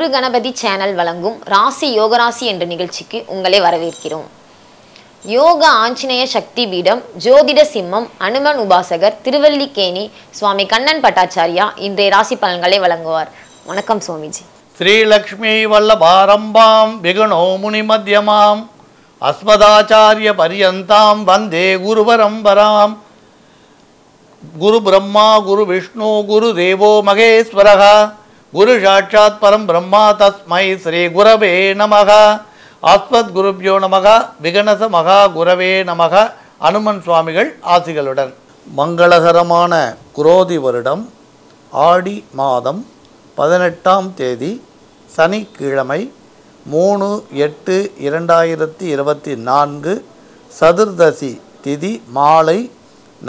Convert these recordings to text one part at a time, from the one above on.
குரு Ganapathi channel வழங்கும் ராசி யோகராசி என்ற நிகழ்ச்சிக்கு உங்களை வரவேற்கிறோம். யோக ஆஞ்சநேய சக்தி பீடம் ஜோதிட சிம்மம் அனுமன் உபாசகர் திருவல்லிக்கேணி சுவாமி கண்ணன் பட்டாச்சாரியா இன்றைய ராசி பலன்களை வழங்குவார். வணக்கம் சுவாமிஜி. ஸ்ரீலக்ஷ்மி வல்லபாரம்பாம் விகுணோ முனி மத்தியமாம் அஸ்மதாச்சாரிய பரியந்தாம் வந்தே குரு பரம்பராம். குரு பிரம்மா குரு விஷ்ணு குரு தேவோ மகேஸ்வரः குரு சாட்சாத் பரம் பிரம்மா தஸ்மை ஸ்ரீ குரவே நமக. ஆஸ்மத் குருப்யோ நமக. விகனச மகா குரவே நமக. அனுமன் சுவாமிகள் ஆசிகளுடன். மங்களகரமான குரோதி வருடம் ஆடி மாதம் 18ஆம் தேதி சனிக்கிழமை 3/8/2024 சதுர்தசி திதி மாலை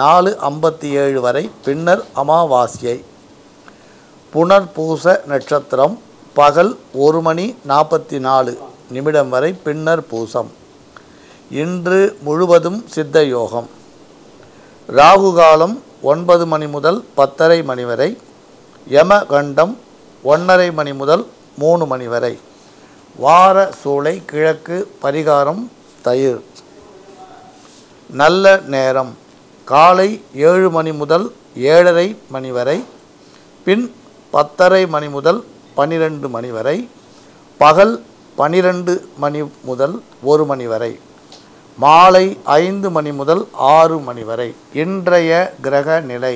4:57 வரை, பின்னர் அமாவாஸ்யை. புனர்பூச நட்சத்திரம் பகல் 1:44 வரை, பின்னர் பூசம். இன்று முழுவதும் சித்த யோகம். ராகு காலம் 9 மணி முதல் 10:30 மணி வரை. யமகண்டம் 1:30 மணி முதல் 3 மணி வரை. வார சூளை கிழக்கு. பரிகாரம் தயிர். நல்ல நேரம் காலை 7 மணி முதல் 7:30 மணி வரை, பின் 10:30 மணி முதல் 12 மணி வரை, பகல் 12 மணி முதல் 1 மணி வரை, மாலை 5 மணி முதல் 6 மணி வரை. இன்றைய கிரக நிலை: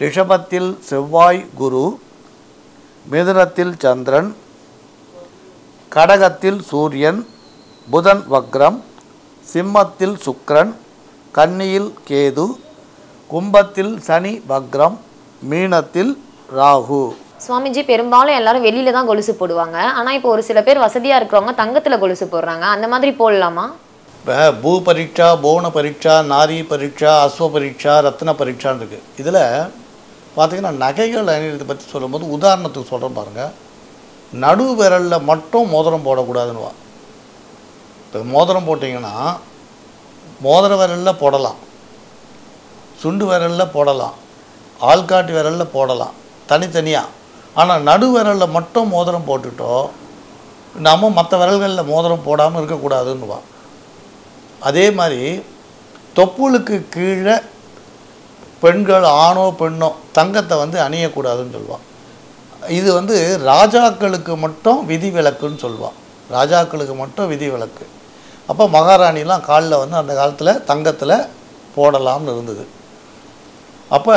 ரிஷபத்தில் செவ்வாய் குரு, மிதுனத்தில் சந்திரன், கடகத்தில் சூரியன், புதன் வக்ரம், சிம்மத்தில் சுக்கிரன், கன்னியில் கேது, கும்பத்தில் சனி வக்ரம், மீனத்தில் ராகு. சுவாமிஜி, பெரும்பாலும் எல்லாரும் வெளியில தான் கொலுசு போடுவாங்க. ஆனா இப்போ ஒரு சில பேர் வசதியா இருக்கிறவங்க தங்கத்துல கொலுசு போடுறாங்க. அந்த மாதிரி போடலாமா? இப்போ பூ பரீட்சா, போன பரீட்சா, நாரி பரீட்சா, அஸ்வ பரீட்சா, ரத்ன பரீட்சான்னு இருக்குது. இதில் பார்த்திங்கன்னா நகைகள் அணிகிறத பற்றி சொல்லும்போது உதாரணத்துக்கு சொல்கிறேன் பாருங்கள். நடு விரலில் மட்டும் மோதிரம் போடக்கூடாதுன்னுவா. இப்போ மோதிரம் போட்டிங்கன்னா மோதிர விரலில் போடலாம், சுண்டு விரலில் போடலாம், ஆள்காட்டி விரலில் போடலாம் தனித்தனியாக. ஆனால் நடு விரலில் மட்டும் மோதிரம் போட்டுட்டோம் நம்ம மற்ற விரல்களில் மோதிரம் போடாமல் இருக்கக்கூடாதுன்னுவா. அதே மாதிரி தொப்புளுக்கு கீழே பெண்கள் ஆணோ பெண்ணோ தங்கத்தை அணியக்கூடாதுன்னு சொல்லுவாள். இது ராஜாக்களுக்கு மட்டும் விதி விலக்குன்னு சொல்லுவாள். ராஜாக்களுக்கு மட்டும் விதி விலக்கு. அப்போ மகாராணிலாம் காலில் அந்த காலத்தில் தங்கத்தில் போடலாம்னு இருந்தது. அப்போ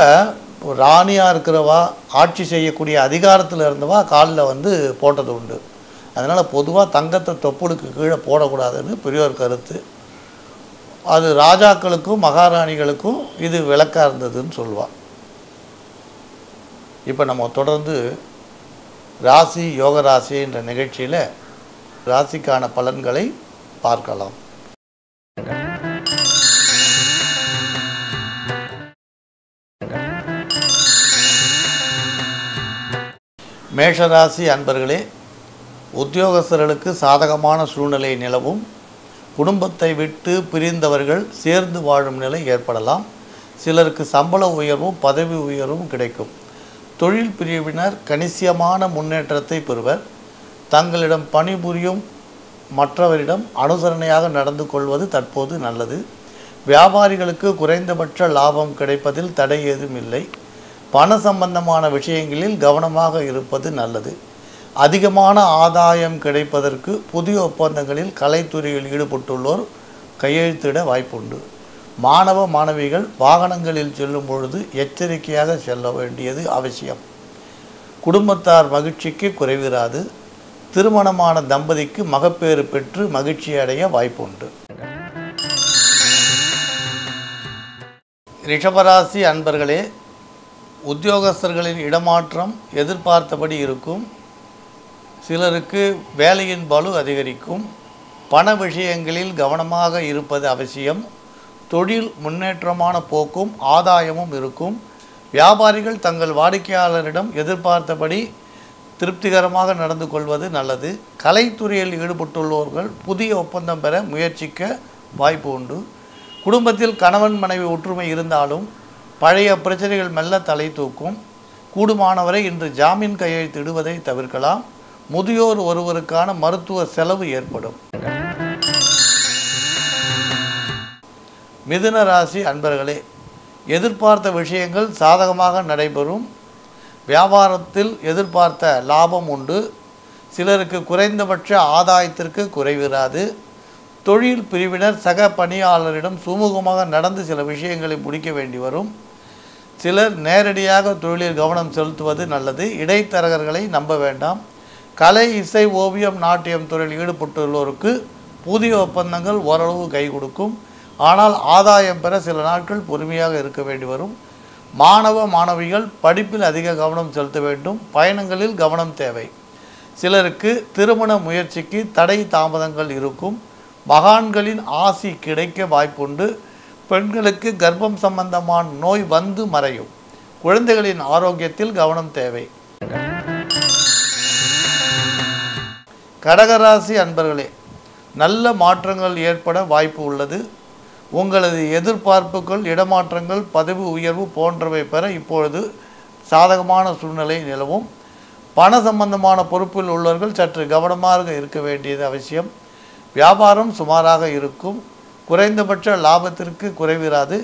ராணியாக இருக்கிறவா, ஆட்சி செய்யக்கூடிய அதிகாரத்தில் இருந்தவா காலில் போட்டது உண்டு. அதனால் பொதுவாக தங்கத்தை தொப்புளுக்கு கீழே போடக்கூடாதுன்னு பெரியோர் கருத்து. அது ராஜாக்களுக்கும் மகாராணிகளுக்கும் இது விளக்காக இருந்ததுன்னு சொல்லுவாள். இப்போ நம்ம தொடர்ந்து ராசி யோகராசி என்ற நிகழ்ச்சியில் ராசிக்கான பலன்களை பார்க்கலாம். மேஷராசி அன்பர்களே, உத்தியோகஸ்தர்களுக்கு சாதகமான சூழ்நிலை நிலவும். குடும்பத்தை விட்டு பிரிந்தவர்கள் சேர்ந்து வாழும் நிலை ஏற்படலாம். சிலருக்கு சம்பள உயர்வும் பதவி உயர்வும் கிடைக்கும். தொழில் பிரிவினர் கணிசியமான முன்னேற்றத்தை பெறுவர். தங்களிடம் பணிபுரியும் மற்றவரிடம் அனுசரணையாக நடந்து கொள்வது தற்போது நல்லது. வியாபாரிகளுக்கு குறைந்தபட்ச லாபம் கிடைப்பதில் தடை ஏதும் இல்லை. பண சம்பந்தமான விஷயங்களில் கவனமாக இருப்பது நல்லது. அதிகமான ஆதாயம் கிடைப்பதற்கு புதிய ஒப்பந்தங்களில் கலைத்துறையில் ஈடுபட்டுள்ளோர் கையெழுத்திட வாய்ப்புண்டு. மாணவ மாணவிகள் வாகனங்களில் செல்லும் பொழுது எச்சரிக்கையாக செல்ல வேண்டியது அவசியம். குடும்பத்தார் மகிழ்ச்சிக்கு குறைவிராது. திருமணமான தம்பதிக்கு மகப்பேறு பெற்று மகிழ்ச்சி அடைய வாய்ப்புண்டு. ரிஷபராசி அன்பர்களே, உத்தியோகஸ்தர்களின் இடமாற்றம் எதிர்பார்த்தபடி இருக்கும். சிலருக்கு வேலையின் பளு அதிகரிக்கும். பண விஷயங்களில் கவனமாக இருப்பது அவசியம். தொழில் முன்னேற்றமான போக்கும் ஆதாயமும் இருக்கும். வியாபாரிகள் தங்கள் வாடிக்கையாளரிடம் எதிர்பார்த்தபடி திருப்திகரமாக நடந்து கொள்வது நல்லது. கலைத்துறையில் ஈடுபட்டுள்ளவர்கள் புதிய ஒப்பந்தம் பெற முயற்சிக்க வாய்ப்பு உண்டு. குடும்பத்தில் கணவன் மனைவி ஒற்றுமை இருந்தாலும் பழைய பிரச்சனைகள் மெல்ல தலை தூக்கும். கூடுமானவரை இன்று ஜாமீன் கையெழுத்திடுவதை தவிர்க்கலாம். முதியோர் ஒருவருக்கான மருத்துவ செலவு ஏற்படும். மிதுன ராசி அன்பர்களே, எதிர்பார்த்த விஷயங்கள் சாதகமாக நடைபெறும். வியாபாரத்தில் எதிர்பார்த்த லாபம் உண்டு. சிலருக்கு குறைந்தபட்ச ஆதாயத்திற்கு குறைவிராது. தொழில் பிரிவினர் சக பணியாளரிடம் சுமூகமாக நடந்து சில விஷயங்களை முடிக்க வேண்டி வரும். சிலர் நேரடியாக தொழிலில் கவனம் செலுத்துவது நல்லது. இடைத்தரகர்களை நம்ப வேண்டாம். கலை, இசை, ஓவியம், நாட்டியம் துறையில் ஈடுபட்டுள்ளோருக்கு புதிய ஒப்பந்தங்கள் ஓரளவு கை கொடுக்கும். ஆனால் ஆதாயம் பெற சில நாட்கள் பொறுமையாக இருக்க வேண்டி வரும். மாணவ மாணவிகள் படிப்பில் அதிக கவனம் செலுத்த வேண்டும். பயணங்களில் கவனம் தேவை. சிலருக்கு திருமண முயற்சிக்கு தடை தாமதங்கள் இருக்கும். மகான்களின் ஆசி கிடைக்க வாய்ப்புண்டு. பெண்களுக்கு கர்ப்பம் சம்பந்தமான நோய் வந்து மறையும். குழந்தைகளின் ஆரோக்கியத்தில் கவனம் தேவை. கடகராசி அன்பர்களே, நல்ல மாற்றங்கள் ஏற்பட வாய்ப்பு உள்ளது. உங்களது எதிர்பார்ப்புகள், இடமாற்றங்கள், பதவி உயர்வு போன்றவை பெற இப்பொழுது சாதகமான சூழ்நிலை நிலவும். பண சம்பந்தமான பொறுப்பில் உள்ளவர்கள் சற்று கவனமாக இருக்க வேண்டியது அவசியம். வியாபாரம் சுமாராக இருக்கும். குறைந்தபட்ச லாபத்திற்கு குறைவிராது.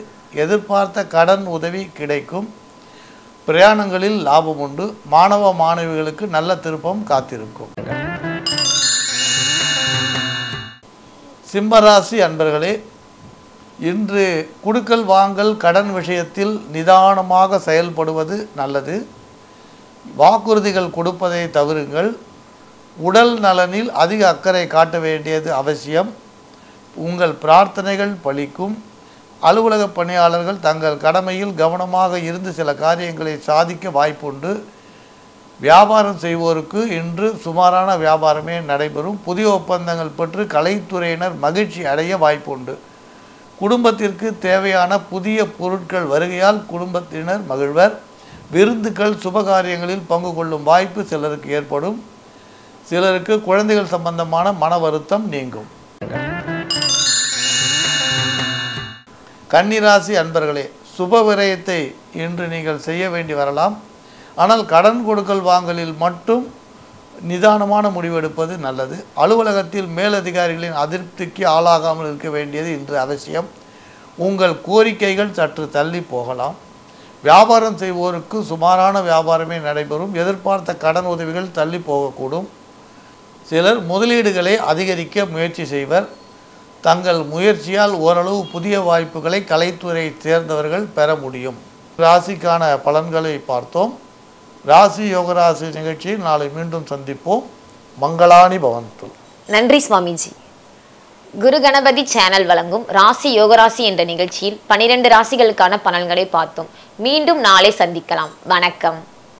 எதிர்பார்த்த கடன் உதவி கிடைக்கும். பிரயாணங்களில் லாபம் உண்டு. மாணவ மாணவிகளுக்கு நல்ல திருப்பம் காத்திருக்கும். சிம்மராசி அன்பர்களே, இன்று குடுக்கல் வாங்கல் கடன் விஷயத்தில் நிதானமாக செயல்படுவது நல்லது. வாக்குறுதிகள் கொடுப்பதை தவிருங்கள். உடல் நலனில் அதிக அக்கறை காட்ட வேண்டியது அவசியம். உங்கள் பிரார்த்தனைகள் பலிக்கும். அலுவலக பணியாளர்கள் தங்கள் கடமையில் கவனமாக இருந்து சில காரியங்களை சாதிக்க வாய்ப்புண்டு. வியாபாரம் செய்வோருக்கு இன்று சுமாரான வியாபாரமே நடைபெறும். புதிய ஒப்பந்தங்கள் பெற்று கலைத்துறையினர் மகிழ்ச்சி அடைய வாய்ப்புண்டு. குடும்பத்திற்கு தேவையான புதிய பொருட்கள் வருகையால் குடும்பத்தினர் மகிழ்வர். விருந்துகள், சுபகாரியங்களில் பங்கு கொள்ளும் வாய்ப்பு சிலருக்கு ஏற்படும். சிலருக்கு குழந்தைகள் சம்பந்தமான மன வருத்தம் நீங்கும். கன்னிராசி அன்பர்களே, சுப விரயத்தை இன்று நீங்கள் செய்ய வேண்டி வரலாம். ஆனால் கடன் கொடுக்கல் வாங்கலில் மட்டும் நிதானமான முடிவெடுப்பது நல்லது. அலுவலகத்தில் மேலதிகாரிகளின் அதிருப்திக்கு ஆளாகாமல் இருக்க வேண்டியது இன்று அவசியம். உங்கள் கோரிக்கைகள் சற்று தள்ளி போகலாம். வியாபாரம் செய்வோருக்கு சுமாரான வியாபாரமே நடைபெறும். எதிர்பார்த்த கடன் உதவிகள் தள்ளி போகக்கூடும். சிலர் முதலீடுகளை அதிகரிக்க முயற்சி செய்வர். தங்கள் முயற்சியால் ஓரளவு புதிய வாய்ப்புகளை கலைத்துறை சேர்ந்தவர்கள் பெற முடியும். ராசிக்கான பலன்களை பார்த்தோம். ராசி யோகராசி நிகழ்ச்சியில் நாளை மீண்டும் சந்திப்போம். மங்களானி பவந்து. நன்றி சுவாமிஜி. குரு கணபதி சேனல் வழங்கும் ராசி யோகராசி என்ற நிகழ்ச்சியில் 12 ராசிகளுக்கான பலன்களை பார்த்தோம். மீண்டும் நாளை சந்திக்கலாம். வணக்கம்.